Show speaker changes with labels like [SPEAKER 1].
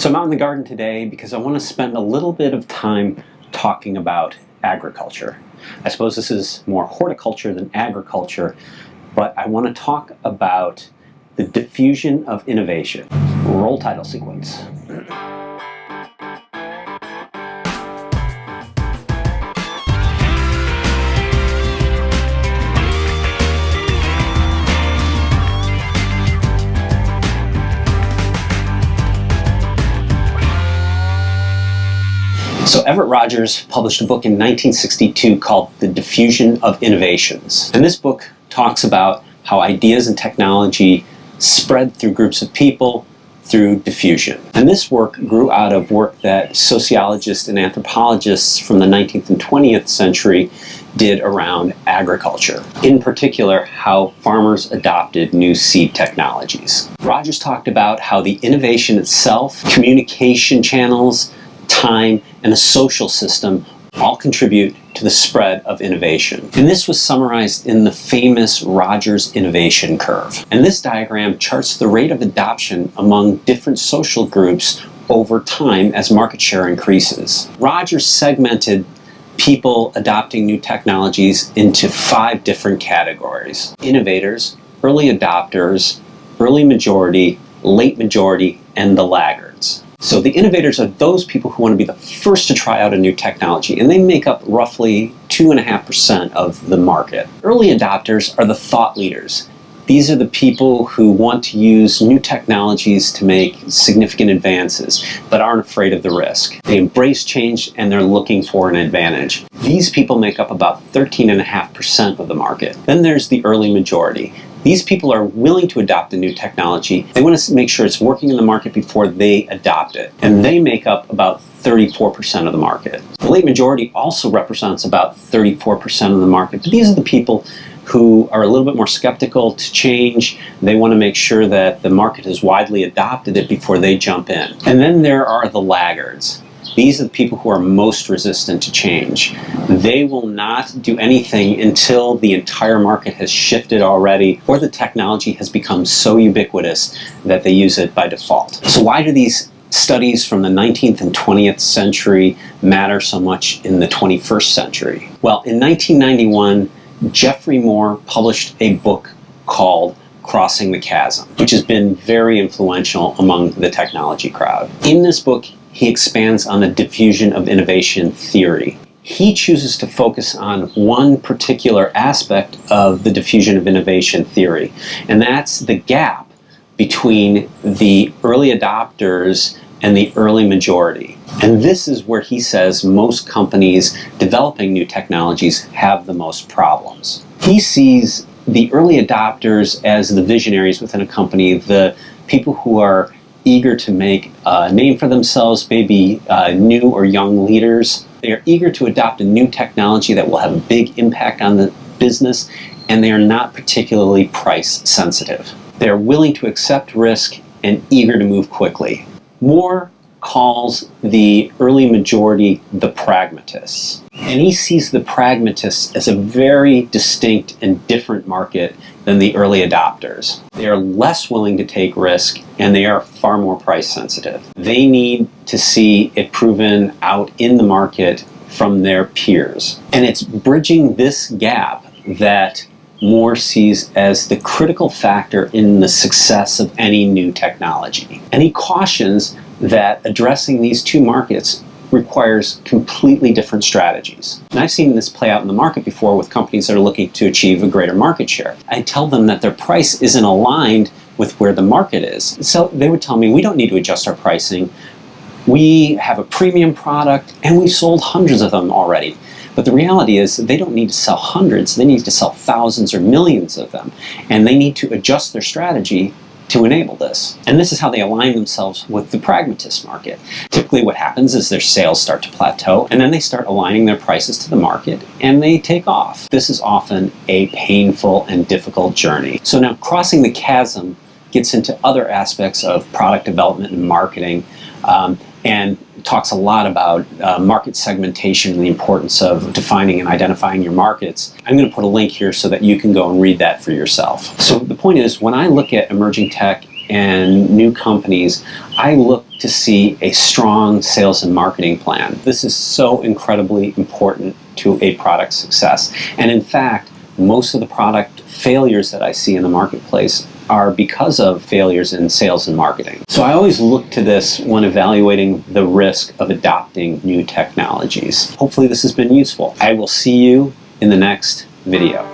[SPEAKER 1] So I'm out in the garden today because I want to spend a little bit of time talking about agriculture. I suppose this is more horticulture than agriculture, but I want to talk about the diffusion of innovation. Roll title sequence. So Everett Rogers published a book in 1962 called The Diffusion of Innovations. And this book talks about how ideas and technology spread through groups of people through diffusion. And this work grew out of work that sociologists and anthropologists from the 19th and 20th century did around agriculture. In particular, how farmers adopted new seed technologies. Rogers talked about how the innovation itself, communication channels, time, and a social system all contribute to the spread of innovation. And this was summarized in the famous Rogers innovation curve. And this diagram charts the rate of adoption among different social groups over time as market share increases. Rogers segmented people adopting new technologies into 5 different categories: innovators, early adopters, early majority, late majority, and the laggards. So the innovators are those people who want to be the first to try out a new technology, and they make up roughly 2.5% of the market. Early adopters are the thought leaders. These are the people who want to use new technologies to make significant advances, but aren't afraid of the risk. They embrace change and they're looking for an advantage. These people make up about 13.5% of the market. Then there's the early majority. These people are willing to adopt a new technology. They want to make sure it's working in the market before they adopt it. And they make up about 34% of the market. The late majority also represents about 34% of the market. But these are the people who are a little bit more skeptical to change. They want to make sure that the market has widely adopted it before they jump in. And then there are the laggards. These are the people who are most resistant to change. They will not do anything until the entire market has shifted already, or the technology has become so ubiquitous that they use it by default. So why do these studies from the 19th and 20th century matter so much in the 21st century? Well, in 1991, Geoffrey Moore published a book called Crossing the Chasm, which has been very influential among the technology crowd. In this book, he expands on the diffusion of innovation theory. He chooses to focus on one particular aspect of the diffusion of innovation theory, and that's the gap between the early adopters and the early majority. And this is where he says most companies developing new technologies have the most problems. He sees the early adopters as the visionaries within a company, the people who are eager to make a name for themselves, maybe new or young leaders. They are eager to adopt a new technology that will have a big impact on the business, and they are not particularly price sensitive. They are willing to accept risk and eager to move quickly. Moore calls the early majority the pragmatists. And he sees the pragmatists as a very distinct and different market than the early adopters. They are less willing to take risk, and they are far more price sensitive. They need to see it proven out in the market from their peers. And it's bridging this gap that Moore sees as the critical factor in the success of any new technology. And he cautions that addressing these two markets requires completely different strategies. And I've seen this play out in the market before with companies that are looking to achieve a greater market share. I tell them that their price isn't aligned with where the market is. So they would tell me, we don't need to adjust our pricing. We have a premium product and we've sold hundreds of them already. But the reality is they don't need to sell hundreds, they need to sell thousands or millions of them. And they need to adjust their strategy to enable this. And this is how they align themselves with the pragmatist market. Typically what happens is their sales start to plateau, and then they start aligning their prices to the market, and they take off. This is often a painful and difficult journey. So now crossing the chasm gets into other aspects of product development and marketing, and talks a lot about market segmentation and the importance of defining and identifying your markets. I'm going to put a link here so that you can go and read that for yourself. So the point is, when I look at emerging tech and new companies, I look to see a strong sales and marketing plan. This is so incredibly important to a product success. And in fact, most of the product failures that I see in the marketplace are because of failures in sales and marketing. So I always look to this when evaluating the risk of adopting new technologies. Hopefully this has been useful. I will see you in the next video.